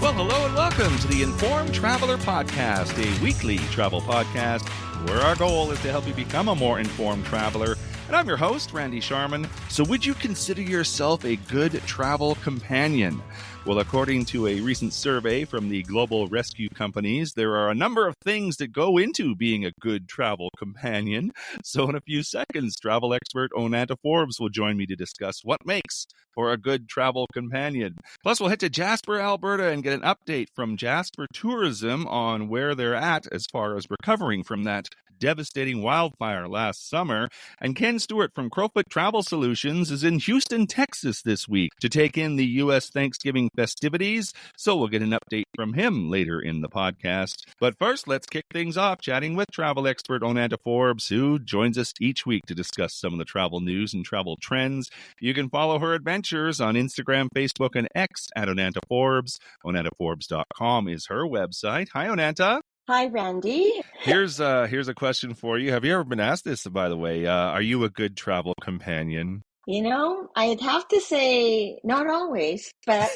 Well, hello and welcome to the Informed Traveler Podcast, a weekly travel podcast where our goal is to help you become a more informed traveler. And I'm your host, Randy Sharman. So would you consider yourself a good travel companion? Well, according to a recent survey from the global rescue companies, there are a number of things that go into being a good travel companion. So in a few seconds, travel expert Onanta Forbes will join me to discuss what makes for a good travel companion. Plus, we'll head to Jasper, Alberta, and get an update from Jasper Tourism on where they're at as far as recovering from that devastating wildfire last summer. And Ken Stewart from Crowfoot Travel Solutions is in Houston, Texas this week to take in the U.S. Thanksgiving festivities. So we'll get an update from him later in the podcast. But first, let's kick things off chatting with travel expert Onanta Forbes, who joins us each week to discuss some of the travel news and travel trends. You can follow her adventures on Instagram, Facebook, and X at Onanta Forbes. OnantaForbes.com is her website. Hi, Onanta. Hi, Randy. Here's a question for you. Have you ever been asked this, by the way? Are you a good travel companion? You know, I'd have to say not always, but...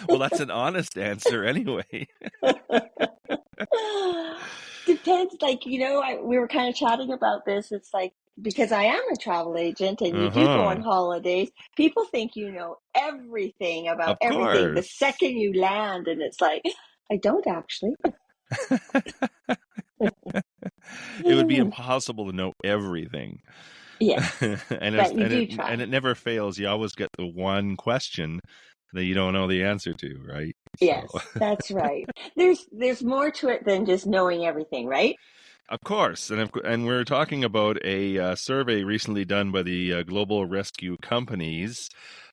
Well, that's an honest answer anyway. Depends. Like, you know, we were kind of chatting about this. It's like, because I am a travel agent and you do go on holidays, people think you know everything about everything the second you land. And it's like, I don't actually. It would be impossible to know everything. Yeah. and it never fails. You always get the one question that you don't know the answer to, right? Yes, that's right. There's more to it than just knowing everything, right? Of course. And we're talking about a survey recently done by the global rescue companies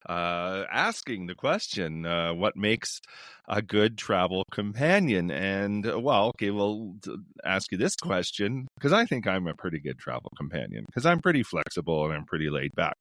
asking the question, what makes a good travel companion? And, we'll ask you this question, because I think I'm a pretty good travel companion, because I'm pretty flexible and I'm pretty laid back.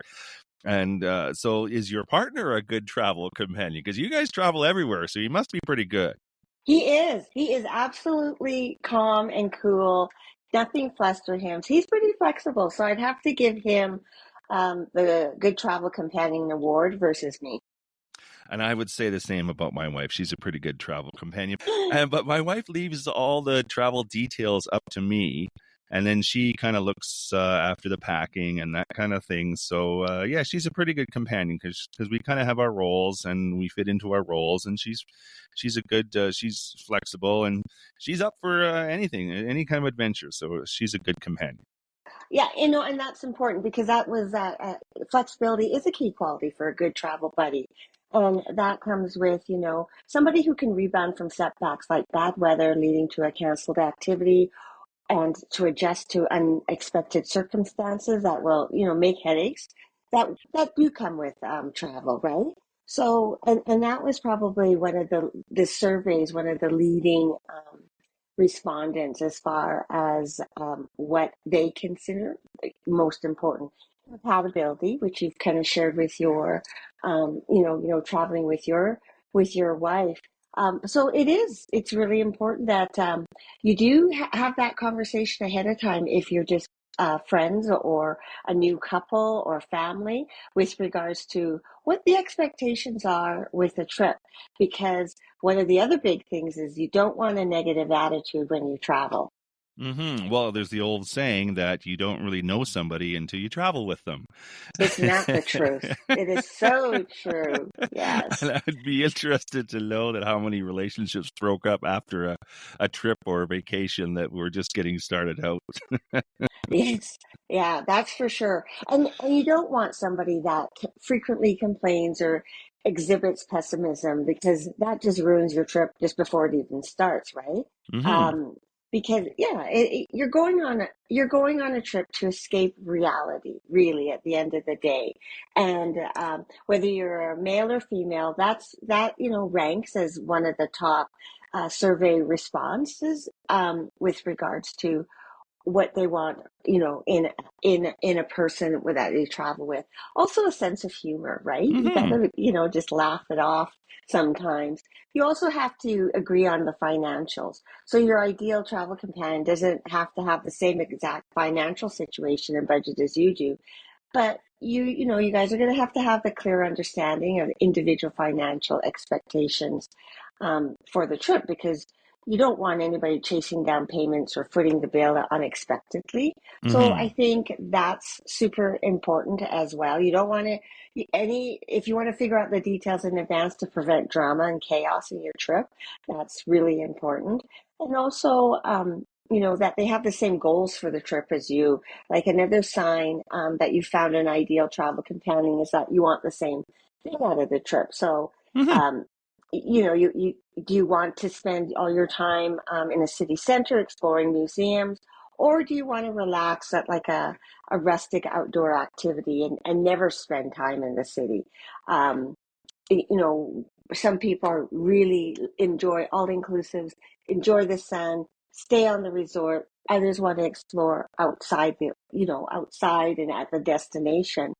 And so is your partner a good travel companion? Because you guys travel everywhere, so you must be pretty good. He is. He is absolutely calm and cool. Nothing flusters him. He's pretty flexible. So I'd have to give him the Good Travel Companion Award versus me. And I would say the same about my wife. She's a pretty good travel companion. But my wife leaves all the travel details up to me. And then she kind of looks after the packing and that kind of thing. So, yeah, she's a pretty good companion because we kind of have our roles and we fit into our roles. And she's a good, she's flexible and she's up for anything, any kind of adventure. So she's a good companion. Yeah, you know, and that's important because that was flexibility is a key quality for a good travel buddy. And that comes with, you know, somebody who can rebound from setbacks like bad weather leading to a canceled activity, and to adjust to unexpected circumstances that will, you know, make headaches that do come with travel, right? So, and that was probably one of the surveys, one of the leading respondents as far as what they consider most important. Compatibility, which you've kind of shared with your, traveling with your wife. So it's really important that you do have that conversation ahead of time if you're just friends or a new couple or family with regards to what the expectations are with the trip. Because one of the other big things is you don't want a negative attitude when you travel. Mm-hmm. Well, there's the old saying that you don't really know somebody until you travel with them. It's not the truth. It is so true. Yes. And I'd be interested to know that how many relationships broke up after a trip or a vacation that were just getting started out. Yes. Yeah, that's for sure. And you don't want somebody that frequently complains or exhibits pessimism because that just ruins your trip just before it even starts, right? Mm-hmm. Because you're going on a trip to escape reality, really, at the end of the day. And whether you're a male or female, that ranks as one of the top survey responses with regards to what they want, you know, in a person that they travel with. Also a sense of humor, right? Mm-hmm. You gotta, you know, just laugh it off sometimes. You also have to agree on the financials. So your ideal travel companion doesn't have to have the same exact financial situation and budget as you do. But you guys are going to have the clear understanding of individual financial expectations for the trip, because you don't want anybody chasing down payments or footing the bill unexpectedly. So I Hmm. think that's super important as well. You don't want to if you want to figure out the details in advance to prevent drama and chaos in your trip, that's really important. And also, that they have the same goals for the trip as you. Like another sign that you found an ideal travel companion is that you want the same thing out of the trip. So, Hmm. um, you do you want to spend all your time in a city center exploring museums, or do you want to relax at like a rustic outdoor activity and never spend time in the city? Um, you know, some people are really enjoy all inclusives, enjoy the sun, stay on the resort. Others want to explore outside outside and at the destination.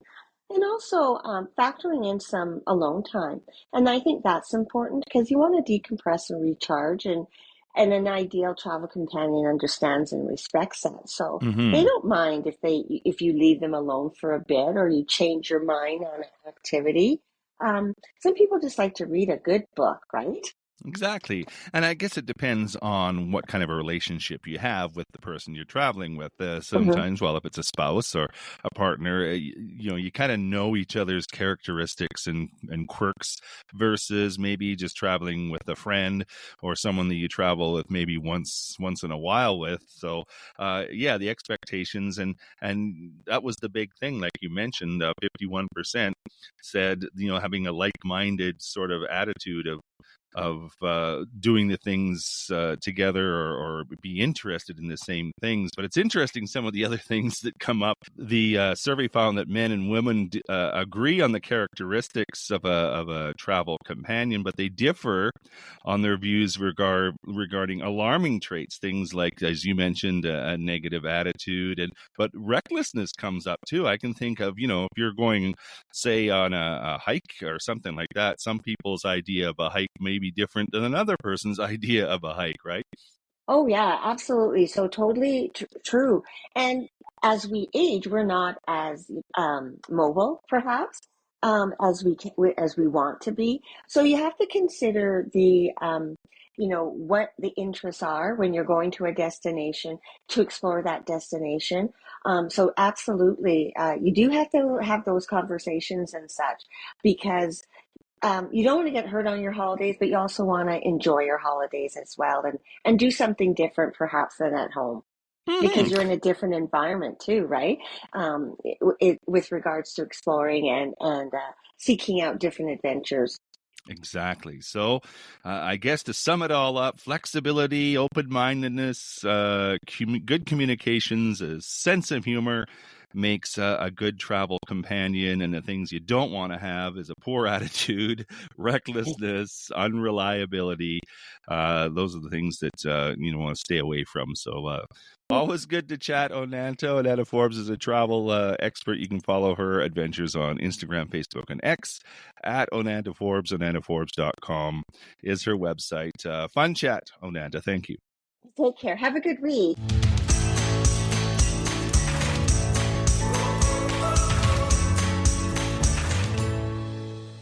And also factoring in some alone time. And I think that's important because you want to decompress and recharge, and an ideal travel companion understands and respects that. So they Hmm. don't mind if you leave them alone for a bit or you change your mind on an activity. Some people just like to read a good book, right? Exactly. And I guess it depends on what kind of a relationship you have with the person you're traveling with. Hmm. Sometimes, well, if it's a spouse or a partner, you kind of know each other's characteristics and quirks versus maybe just traveling with a friend or someone that you travel with maybe once in a while with. So, yeah, the expectations and that was the big thing, like you mentioned, 51% said, having a like-minded sort of attitude of doing the things together or be interested in the same things. But it's interesting some of the other things that come up. The survey found that men and women agree on the characteristics of a travel companion, but they differ on their views regarding alarming traits, things like, as you mentioned, a negative attitude, but recklessness comes up too. I can think of, if you're going, say, on a hike or something like that, some people's idea of a hike may be different than another person's idea of a hike, right? Oh yeah, absolutely. So totally true. And as we age, we're not as mobile, perhaps, as we want to be. So you have to consider what the interests are when you're going to a destination to explore that destination. So absolutely, you do have to have those conversations and such, because you don't want to get hurt on your holidays, but you also want to enjoy your holidays as well, and do something different perhaps than at home, Hmm. because you're in a different environment too, right? With regards to exploring and seeking out different adventures. Exactly. So, I guess to sum it all up, flexibility, open mindedness, good communications, a sense of humor makes a good travel companion. And the things you don't want to have is a poor attitude, recklessness, unreliability. Those are the things that you want to stay away from. So, always good to chat, Onanta. Onanta Forbes is a travel expert. You can follow her adventures on Instagram, Facebook, and X at Onanta Forbes. OnantaForbes.com is her website. Fun chat, Onanta. Thank you. Take care. Have a good week.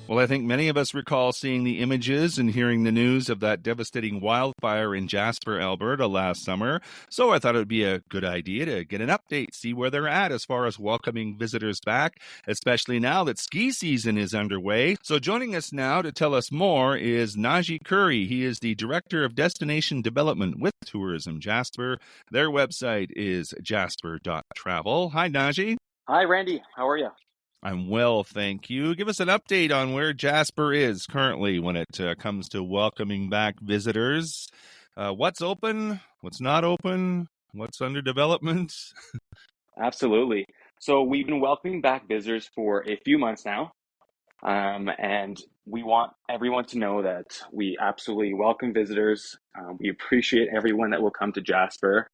Well, I think many of us recall seeing the images and hearing the news of that devastating wildfire in Jasper, Alberta last summer. So I thought it would be a good idea to get an update, see where they're at as far as welcoming visitors back, especially now that ski season is underway. So joining us now to tell us more is Naji Curry. He is the Director of Destination Development with Tourism Jasper. Their website is jasper.travel. Hi, Naji. Hi, Randy. How are you? I'm well, thank you. Give us an update on where Jasper is currently when it comes to welcoming back visitors. What's open? What's not open? What's under development? Absolutely. So we've been welcoming back visitors for a few months now, and we want everyone to know that we absolutely welcome visitors. We appreciate everyone that will come to Jasper,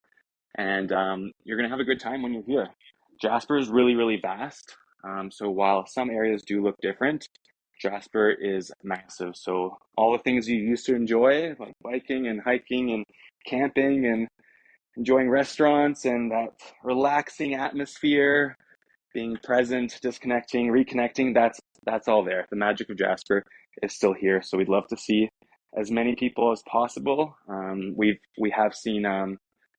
and you're going to have a good time when you're here. Jasper is really, really vast. So while some areas do look different, Jasper is massive. So all the things you used to enjoy, like biking and hiking and camping and enjoying restaurants and that relaxing atmosphere, being present, disconnecting, reconnecting, that's all there. The magic of Jasper is still here. So we'd love to see as many people as possible. We have seen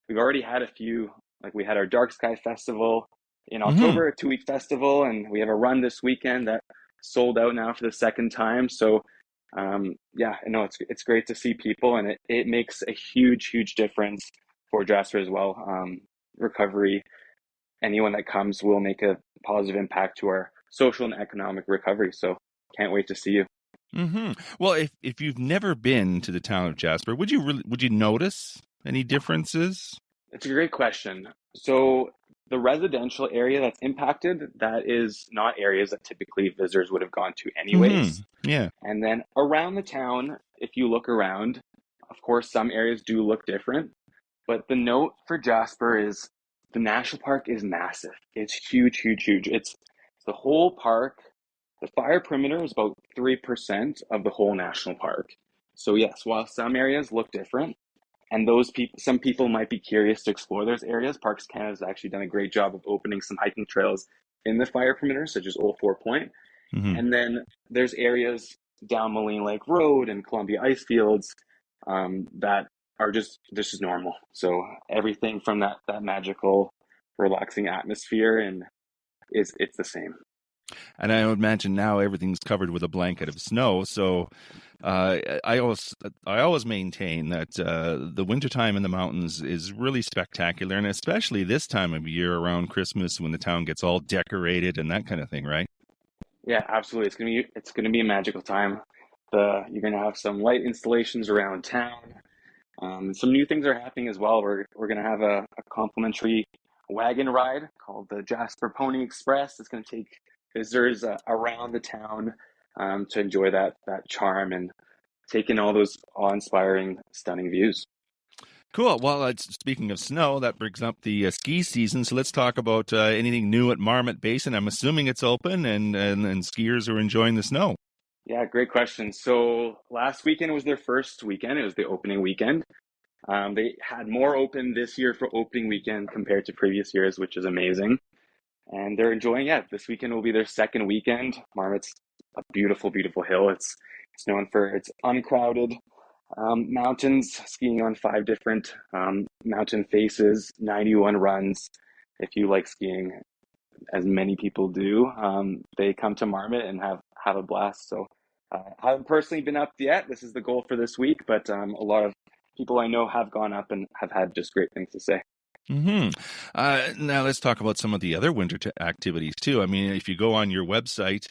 we've already had a few, like we had our Dark Sky Festival in Mm-hmm. October, a 2-week festival, and we have a run this weekend that sold out now for the second time. So yeah, I know it's great to see people, and it makes a huge difference for Jasper as well. Recovery, anyone that comes will make a positive impact to our social and economic recovery. So can't wait to see you. Mm-hmm. Well, if you've never been to the town of Jasper, would you notice any differences? It's a great question. So the residential area that's impacted, that is not areas that typically visitors would have gone to Mm-hmm. anyways. Yeah. And then around the town, if you look around, of course, some areas do look different. But the note for Jasper is the national park is massive. It's huge. It's the whole park. The fire perimeter is about 3% of the whole national park. So yes, while some areas look different, and some people might be curious to explore those areas, Parks Canada has actually done a great job of opening some hiking trails in the fire perimeter, such as Old Four Point. Mm-hmm. And then there's areas down Moline Lake Road and Columbia Ice Fields that are just this is normal. So everything from that magical, relaxing atmosphere and it's the same. And I would imagine now everything's covered with a blanket of snow. So I always maintain that the wintertime in the mountains is really spectacular, and especially this time of year around Christmas when the town gets all decorated and that kind of thing, right? Yeah, absolutely. It's gonna be a magical time. You're gonna have some light installations around town. Some new things are happening as well. We're gonna have a complimentary wagon ride called the Jasper Pony Express. It's gonna take visitors around the town to enjoy that charm and take in all those awe-inspiring, stunning views. Cool. Well, speaking of snow, that brings up the ski season. So let's talk about anything new at Marmot Basin. I'm assuming it's open and skiers are enjoying the snow. Yeah, great question. So last weekend was their first weekend. It was the opening weekend. They had more open this year for opening weekend compared to previous years, which is amazing. And they're enjoying it. This weekend will be their second weekend. Marmot's a beautiful hill. It's known for its uncrowded mountains, skiing on 5 different mountain faces, 91 runs. If you like skiing, as many people do, they come to Marmot and have a blast. So I haven't personally been up yet. This is the goal for this week, but a lot of people I know have gone up and have had just great things to say. Hmm. Now let's talk about some of the other winter activities too. I mean, if you go on your website,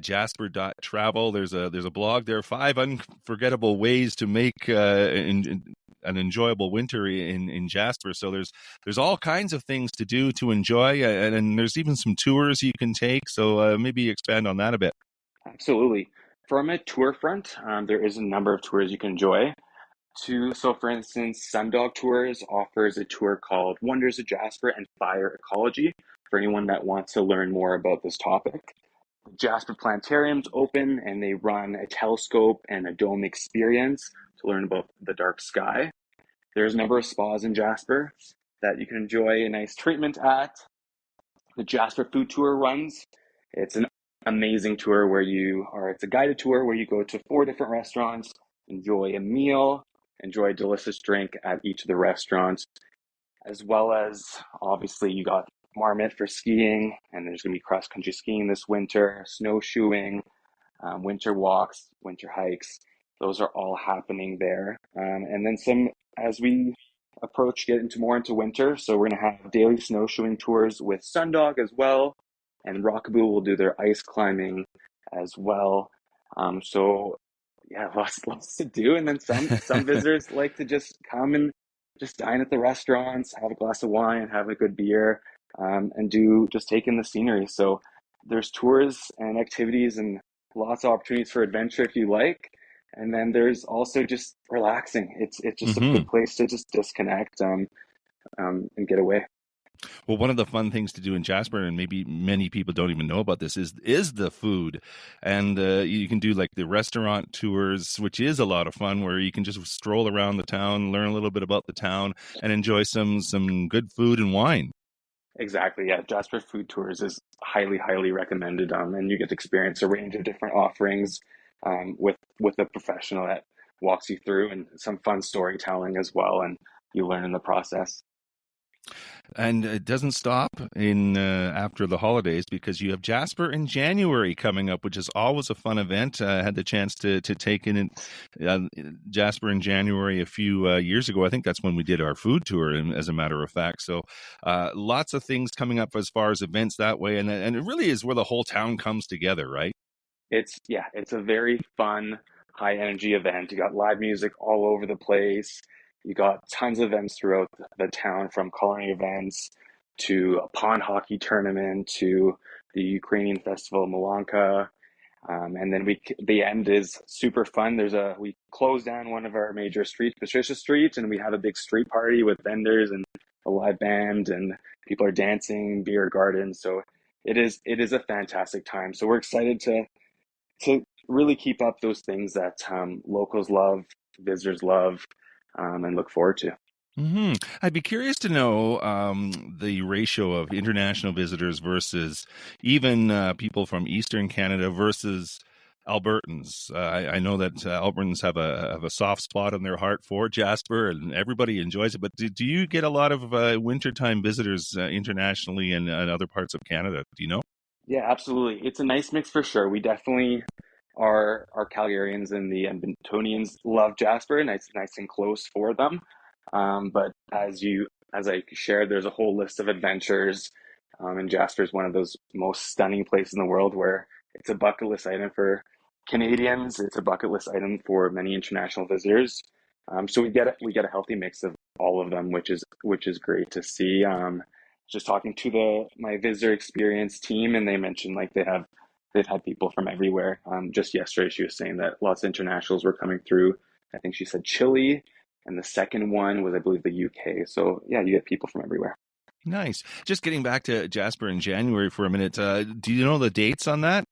jasper.travel, there's a blog there, 5 unforgettable ways to make an enjoyable winter in Jasper. So there's all kinds of things to do to enjoy, and there's even some tours you can take. So maybe expand on that a bit. Absolutely. From a tour front, there is a number of tours you can enjoy. So for instance, Sundog Tours offers a tour called Wonders of Jasper and Fire Ecology for anyone that wants to learn more about this topic. The Jasper Planetarium's open and they run a telescope and a dome experience to learn about the dark sky. There's a number of spas in Jasper that you can enjoy a nice treatment at. The Jasper Food Tour runs. It's an amazing tour it's a guided tour where you go to 4 different restaurants, enjoy a meal, enjoy a delicious drink at each of the restaurants, as well as obviously you got Marmot for skiing, and there's going to be cross country skiing this winter, snowshoeing, winter walks, winter hikes. Those are all happening there. And then as we get into winter. So we're going to have daily snowshoeing tours with Sundog as well. And Rockaboo will do their ice climbing as well. So yeah, lots to do. And then some visitors like to just come and just dine at the restaurants, have a glass of wine, have a good beer, and just take in the scenery. So there's tours and activities and lots of opportunities for adventure if you like. And then there's also just relaxing. It's just a Mm-hmm. good place to just disconnect and get away. Well, one of the fun things to do in Jasper, and maybe many people don't even know about this, is the food. And you can do like the restaurant tours, which is a lot of fun, where you can just stroll around the town, learn a little bit about the town, and enjoy some good food and wine. Exactly. Yeah. Jasper Food Tours is highly, highly recommended. And you get to experience a range of different offerings with a professional that walks you through and some fun storytelling as well. And you learn in the process. And it doesn't stop in after the holidays because you have Jasper in January coming up, which is always a fun event. I had the chance to take in Jasper in January a few years ago. I think that's when we did our food tour, as a matter of fact. So lots of things coming up as far as events that way. And it really is where the whole town comes together, right? It's a very fun, high energy event. You got live music all over the place. You got tons of events throughout the town, from culinary events to a pond hockey tournament to the Ukrainian festival Malanka. And then the end is super fun. We close down one of our major streets, Patricia Street, and we have a big street party with vendors and a live band, and people are dancing, beer garden. So it is a fantastic time. So we're excited to really keep up those things that locals love, visitors love, and look forward to. I'd be curious to know the ratio of international visitors versus even people from Eastern Canada versus Albertans. I know that Albertans have a soft spot in their heart for Jasper, and everybody enjoys it. But do you get a lot of wintertime visitors internationally and other parts of Canada? Do you know? Yeah, absolutely. It's a nice mix for sure. We definitely our Calgarians and the Edmontonians love Jasper. Nice and close for them. But as I shared, there's a whole list of adventures. And Jasper is one of those most stunning places in the world where it's a bucket list item for Canadians. It's a bucket list item for many international visitors. So we get a healthy mix of all of them, which is great to see. Just talking to my visitor experience team, and they mentioned like they've had people from everywhere. Just yesterday, she was saying that lots of internationals were coming through. I think she said Chile, and the second one was, I believe, the UK. So yeah, you get people from everywhere. Nice. Just getting back to Jasper in January for a minute. Do you know the dates on that?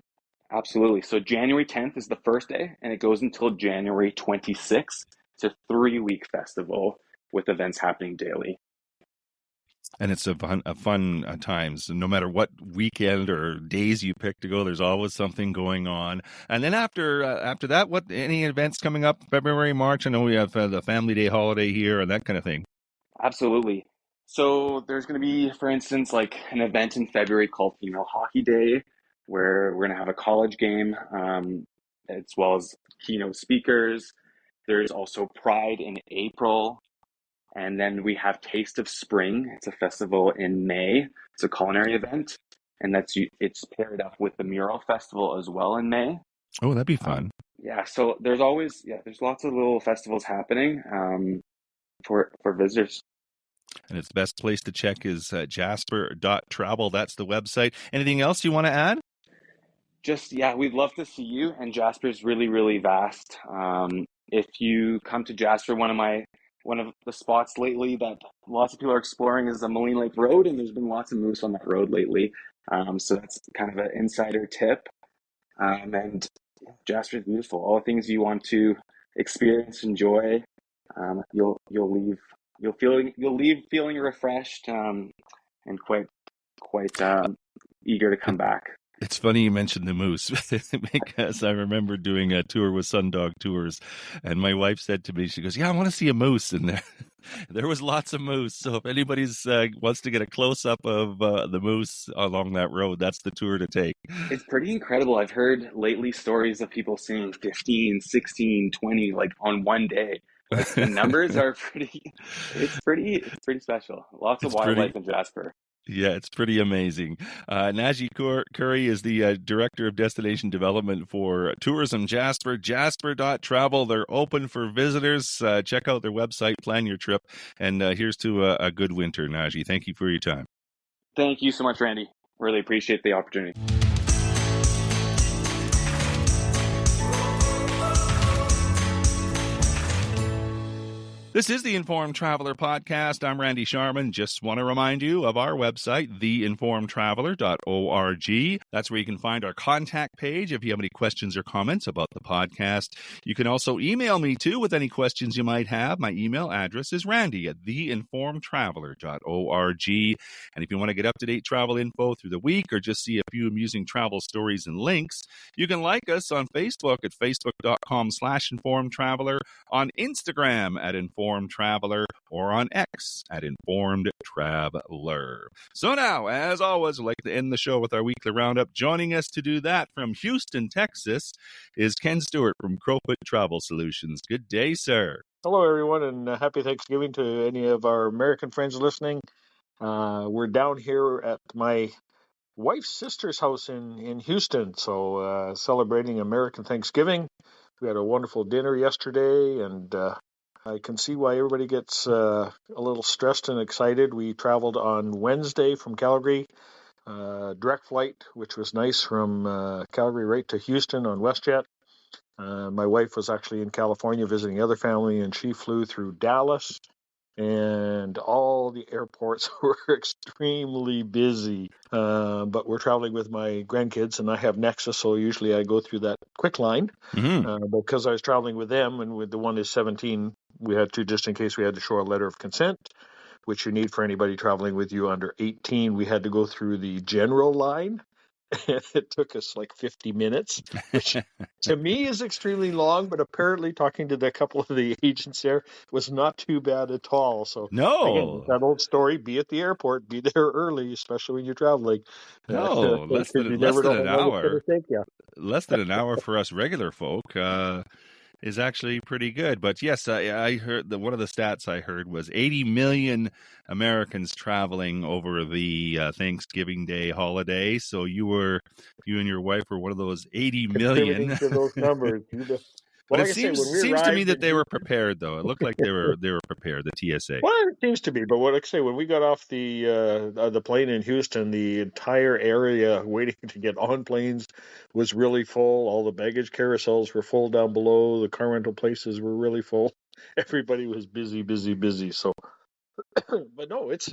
Absolutely. So January 10th is the first day, and it goes until January 26th. It's a 3-week festival with events happening daily. And it's a fun times. No matter what weekend or days you pick to go, there's always something going on. And then after that, what any events coming up? February, March? I know we have the Family Day holiday here and that kind of thing. Absolutely. So there's going to be, for instance, like an event in February called Female Hockey Day, where we're going to have a college game, as well as keynote speakers. There's also Pride in April. And then we have Taste of Spring. It's a festival in May. It's a culinary event. And it's paired up with the Mural Festival as well in May. Oh, that'd be fun. Yeah, so there's lots of little festivals happening for visitors. And it's the best place to check is jasper.travel. That's the website. Anything else you want to add? We'd love to see you. And Jasper's really, really vast. If you come to Jasper, one of the spots lately that lots of people are exploring is the Moline Lake Road, and there's been lots of moose on that road lately. So that's kind of an insider tip. And Jasper is beautiful. All the things you want to experience, enjoy, you'll leave feeling refreshed and quite eager to come back. It's funny you mentioned the moose because I remember doing a tour with Sundog Tours, and my wife said to me, she goes, "Yeah, I want to see a moose." And there was lots of moose. So if anybody's wants to get a close up of the moose along that road, that's the tour to take. It's pretty incredible. I've heard lately stories of people seeing 15, 16, 20 like on one day. Like the numbers are it's pretty special. Lots of wildlife in Jasper. Yeah, it's pretty amazing. Naji Curry is the Director of Destination Development for Tourism Jasper, jasper.travel. They're open for visitors. Check out their website, plan your trip, and here's to a good winter, Naji. Thank you for your time. Thank you so much, Randy. Really appreciate the opportunity. This is the Informed Traveler Podcast. I'm Randy Sharman. Just want to remind you of our website, theinformedtraveler.org. That's where you can find our contact page if you have any questions or comments about the podcast. You can also email me, too, with any questions you might have. My email address is randy@theinformedtraveler.org. And if you want to get up-to-date travel info through the week or just see a few amusing travel stories and links, you can like us on Facebook at facebook.com/informedtraveler, on Instagram at Informed Traveler, or on X at Informed Traveler. So now, as always, I'd like to end the show with our weekly roundup. Joining us to do that from Houston, Texas, is Ken Stewart from Crowfoot Travel Solutions. Good day, sir. Hello, everyone, and happy Thanksgiving to any of our American friends listening. We're down here at my wife's sister's house in Houston, so celebrating American Thanksgiving. We had a wonderful dinner yesterday, and I can see why everybody gets a little stressed and excited. We traveled on Wednesday from Calgary, direct flight, which was nice, from Calgary right to Houston on WestJet. My wife was actually in California visiting other family, and she flew through Dallas, and all the airports were extremely busy. But we're traveling with my grandkids, and I have Nexus, so usually I go through that quick line. Because I was traveling with them, and with the one is 17, we had to, just in case we had to show a letter of consent, which you need for anybody traveling with you under 18. We had to go through the general line. It took us like 50 minutes, which to me is extremely long, but apparently talking to a couple of the agents there was not too bad at all. So again, that old story, be at the airport, be there early, especially when you're traveling. Less than an hour. Less than an hour for us regular folk is actually pretty good. But yes, I heard that one of the stats I heard was 80 million Americans traveling over the Thanksgiving Day holiday. So you and your wife were one of those 80 million. To those numbers. But it seems to me that they were prepared, though. It looked like they were prepared, the TSA. Well, it seems to be. But what I say, when we got off the plane in Houston, the entire area waiting to get on planes was really full. All the baggage carousels were full down below. The car rental places were really full. Everybody was busy, busy, busy. So, but no, it's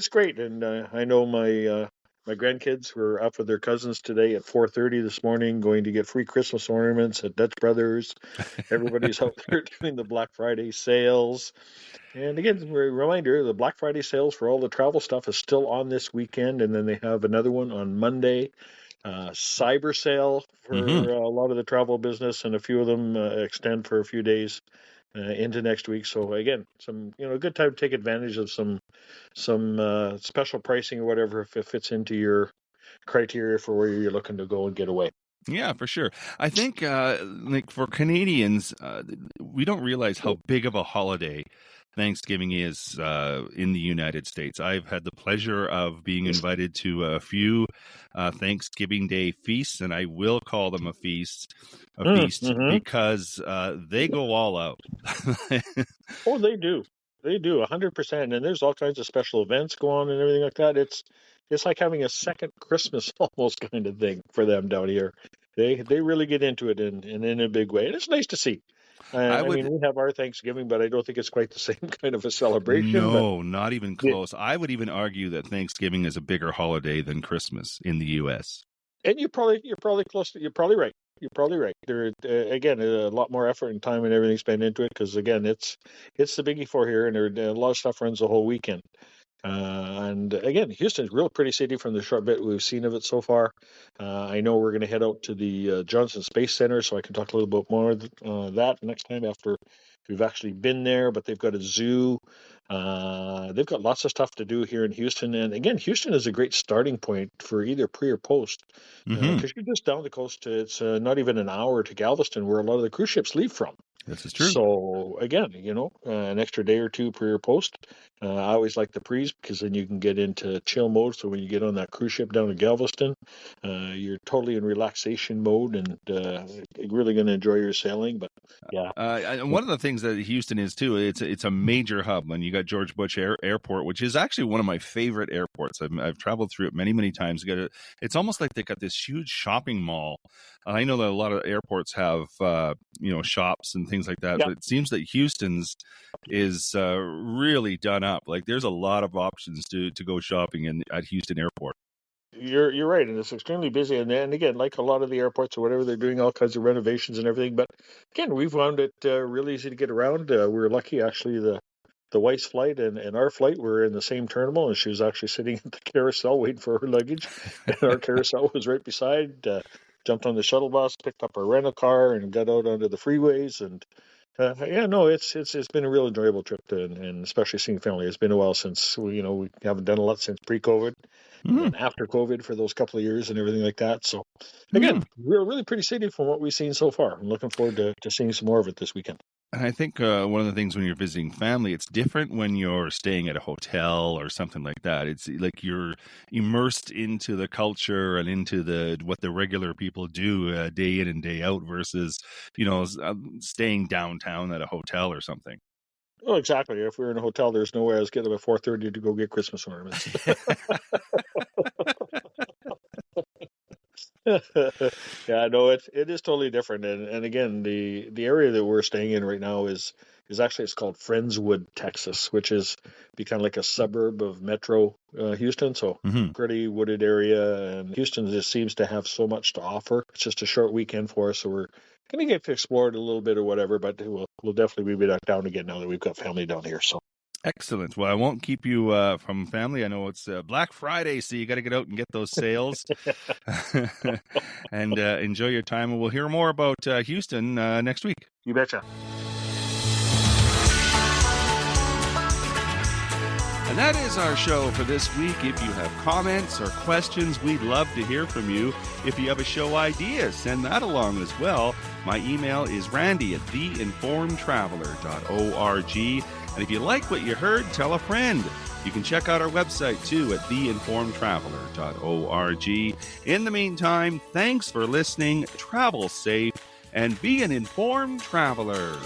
great. And I know my grandkids were up with their cousins today at 4:30 this morning, going to get free Christmas ornaments at Dutch Brothers. Everybody's out there doing the Black Friday sales. And again, a reminder, the Black Friday sales for all the travel stuff is still on this weekend, and then they have another one on Monday. Cyber sale for a lot of the travel business, and a few of them extend for a few days into next week. So again, some a good time to take advantage of some special pricing or whatever if it fits into your criteria for where you're looking to go and get away. Yeah, for sure. I think like for Canadians, we don't realize how big of a holiday Thanksgiving is in the United States. I've had the pleasure of being invited to a few Thanksgiving Day feasts, and I will call them a feast because they go all out. Oh, they do. They do 100%. And there's all kinds of special events go on and everything like that. It's like having a second Christmas almost kind of thing for them down here. They really get into it in a big way. And it's nice to see. I mean, we have our Thanksgiving, but I don't think it's quite the same kind of a celebration. No, not even close. I would even argue that Thanksgiving is a bigger holiday than Christmas in the U.S. And you're probably close. You're probably right. You're probably right. There again, a lot more effort and time and everything spent into it because again, it's the biggie for here, and a lot of stuff runs the whole weekend. And again, Houston's a real pretty city from the short bit we've seen of it so far. I know we're going to head out to the Johnson Space Center, so I can talk a little bit more that next time after we've actually been there. But they've got a zoo. They've got lots of stuff to do here in Houston. And again, Houston is a great starting point for either pre or post because you're just down the coast. It's not even an hour to Galveston, where a lot of the cruise ships leave from. This is true. So again, an extra day or two pre or post. I always like the pre's because then you can get into chill mode. So when you get on that cruise ship down to Galveston, you're totally in relaxation mode and really going to enjoy your sailing. But yeah, and one of the things that Houston is too, it's a major hub. And you got George Bush Airport, which is actually one of my favorite airports. I've traveled through it many times. It's almost like they got this huge shopping mall. I know that a lot of airports have shops and things like that. Yeah. But it seems that Houston's is really done up. Like there's a lot of options to go shopping at Houston Airport. You're right, and it's extremely busy. And again, like a lot of the airports or whatever, they're doing all kinds of renovations and everything. But again, we found it really easy to get around. We were lucky, actually. The wife's flight and our flight were in the same terminal, and she was actually sitting at the carousel waiting for her luggage, and our carousel was right beside. Jumped on the shuttle bus, picked up our rental car, and got out onto the freeways. And yeah, no, it's been a real enjoyable trip, and especially seeing family. It's been a while since we haven't done a lot since pre-COVID. And then after COVID for those couple of years and everything like that. So again, we're really pretty city from what we've seen so far. I'm looking forward to seeing some more of it this weekend. And I think one of the things when you're visiting family, it's different when you're staying at a hotel or something like that. It's like you're immersed into the culture and into what the regular people do day in and day out versus, staying downtown at a hotel or something. Oh, exactly. If we were in a hotel, there's no way I was getting up at 4:30 to go get Christmas ornaments. Yeah, no, it is totally different. And again, the area that we're staying in right now is actually, it's called Friendswood, Texas, which is kind of like a suburb of Metro Houston. So pretty wooded area, and Houston just seems to have so much to offer. It's just a short weekend for us, so we're gonna get to explore it a little bit or whatever. But we'll definitely be back down again now that we've got family down here. So. Excellent. Well, I won't keep you from family. I know it's Black Friday, so you got to get out and get those sales and enjoy your time. And we'll hear more about Houston next week. You betcha. And that is our show for this week. If you have comments or questions, we'd love to hear from you. If you have a show idea, send that along as well. My email is randy@theinformedtraveler.org. And if you like what you heard, tell a friend. You can check out our website too at theinformedtraveler.org. In the meantime, thanks for listening, travel safe, and be an informed traveler.